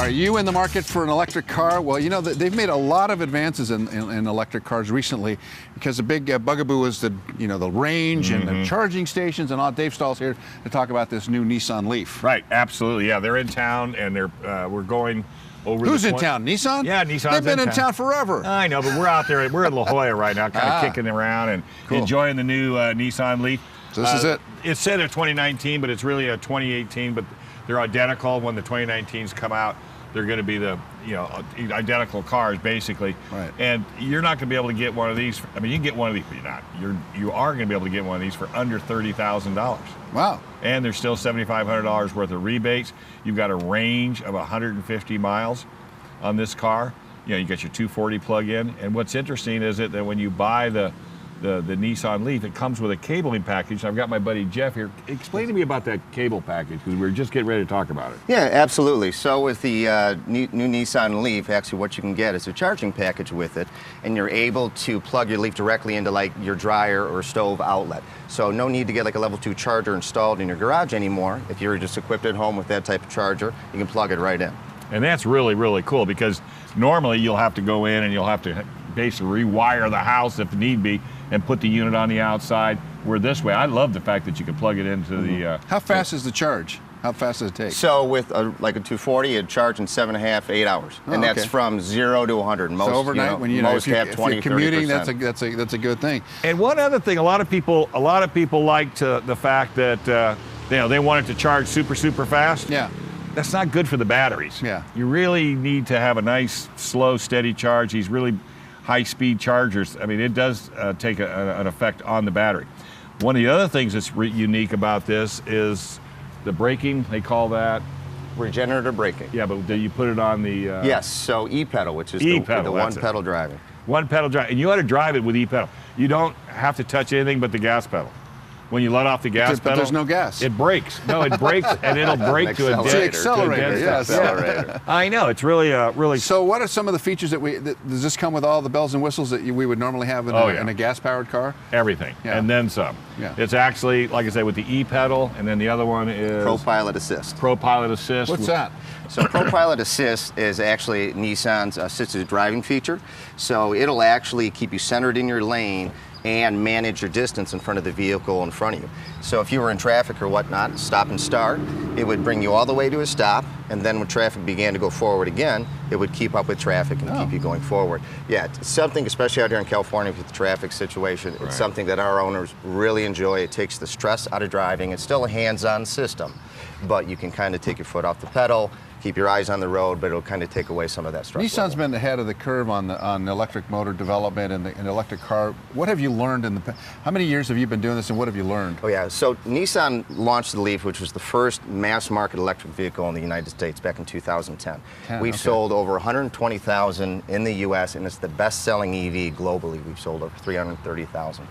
Are you in the market for an electric car? Well, you know, they've made a lot of advances in electric cars recently, because the big bugaboo is the range and the charging stations and all. Dave Stahl's here to talk about this new Nissan Leaf. Right, absolutely. Yeah, they're in town, and we're going over. Who's in town? Nissan? Yeah, Nissan's They've been in town forever. I know, but we're out there. We're in La Jolla right now, kind of kicking around and enjoying the new Nissan Leaf. So this is it. It's said a 2019, but it's really a 2018. But they're identical. When the 2019s come out, they're going to be the identical cars basically. Right. And you're not going to be able to get one of these. I mean, you can get one of these, but you are going to be able to get one of these for under $30,000. Wow. And there's still $7,500 worth of rebates. You've got a range of 150 miles on this car. You got your 240 plug-in. And what's interesting is that when you buy the Nissan Leaf, it comes with a cabling package. I've got my buddy Jeff here. Explain to me about that cable package, because we were just getting ready to talk about it. Yeah, absolutely. So with the new Nissan Leaf, actually what you can get is a charging package with it, and you're able to plug your Leaf directly into like your dryer or stove outlet. So no need to get like a level 2 charger installed in your garage anymore. If you're just equipped at home with that type of charger, you can plug it right in. And that's really, really cool, because normally you'll have to go in and you'll have to basically rewire the house if need be and put the unit on the outside. Where this way, I love the fact that you can plug it into the... How fast is the charge? How fast does it take? So with like a 240, it'd charge in 7.5 to 8 hours. And that's from 0 to 100. Most, so overnight, when most have 20, if you're commuting, 30%. that's a good thing. And one other thing, a lot of people like the fact that they want it to charge super fast. Yeah. That's not good for the batteries. Yeah. You really need to have a nice, slow, steady charge. These really high-speed chargers, I mean, it does take an effect on the battery. One of the other things that's unique about this is the braking. They call that regenerative braking. Yeah, but do you put it on the... Yes, so e-pedal, which is the one-pedal driving. One-pedal drive, and you ought to drive it with e-pedal. You don't have to touch anything but the gas pedal. When you let off the gas pedal, there's no gas. It brakes. No, it brakes, and it'll brake to a dead accelerator. Yes. Accelerator. I know, it's really. So, what are some of the features does this come with all the bells and whistles that we would normally have in a gas-powered car? Everything, and then some. Yeah. It's actually, like I say, with the e-pedal, and then the other one is ProPilot Assist. ProPilot Assist. What's that? So ProPilot Assist is actually Nissan's assisted driving feature. So it'll actually keep you centered in your lane and manage your distance in front of the vehicle in front of you. So if you were in traffic or whatnot, stop and start, it would bring you all the way to a stop, and then when traffic began to go forward again, it would keep up with traffic and keep you going forward. Yeah, it's something, especially out here in California with the traffic situation, it's something that our owners really enjoy. It takes the stress out of driving. It's still a hands-on system, but you can kind of take your foot off the pedal, keep your eyes on the road, but it'll kind of take away some of that stress. Nissan's been ahead of the curve on electric motor development and the electric car. What have you learned how many years have you been doing this, and what have you learned? Oh yeah, so Nissan launched the Leaf, which was the first mass market electric vehicle in the United States back in 2010. We've sold over 120,000 in the US, and it's the best-selling EV globally. We've sold over 330,000.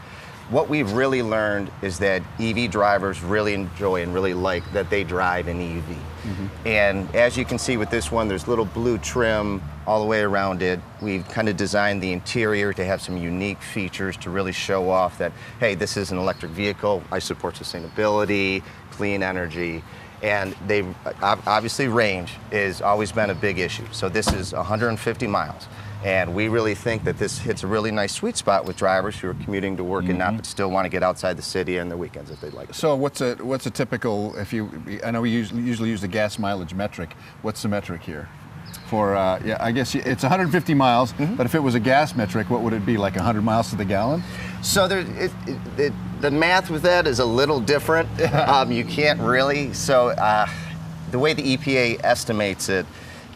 What we've really learned is that EV drivers really enjoy and really like that they drive an EV. And as you can see with this one, there's little blue trim all the way around it. We've kind of designed the interior to have some unique features to really show off that, hey, this is an electric vehicle. I support sustainability, clean energy. And obviously range has always been a big issue. So this is 150 miles. And we really think that this hits a really nice sweet spot with drivers who are commuting to work and not, but still want to get outside the city on the weekends if they'd like to. So what's a typical, I know we usually use the gas mileage metric. What's the metric here? For, I guess it's 150 miles, but if it was a gas metric, what would it be, like 100 miles to the gallon? So the math with that is a little different. You can't really, so the way the EPA estimates it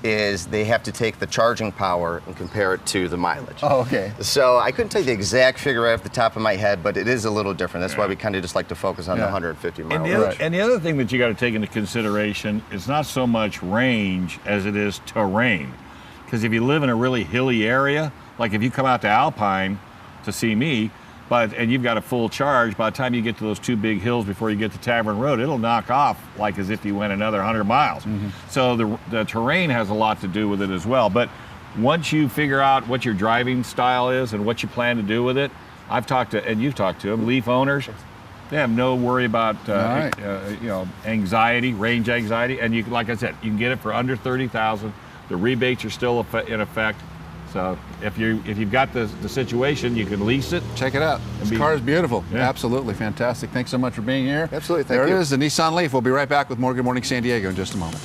is they have to take the charging power and compare it to the mileage. Oh, okay. So I couldn't tell you the exact figure right off the top of my head, but it is a little different. That's why we kind of just like to focus on the 150 miles. And the other thing that you got to take into consideration is not so much range as it is terrain. Because if you live in a really hilly area, like if you come out to Alpine to see me, and you've got a full charge, by the time you get to those two big hills before you get to Tavern Road, it'll knock off like as if you went another 100 miles. So the terrain has a lot to do with it as well. But once you figure out what your driving style is and what you plan to do with it, I've talked to, and you've talked to them, Leaf owners, they have no worry about anxiety, range anxiety, and like I said, you can get it for under 30,000 The rebates are still in effect. So if you've got the situation, you can lease it. Check it out. This car is beautiful. Yeah. Absolutely fantastic. Thanks so much for being here. Absolutely. Thank you. There it is, the Nissan Leaf. We'll be right back with more Good Morning San Diego in just a moment.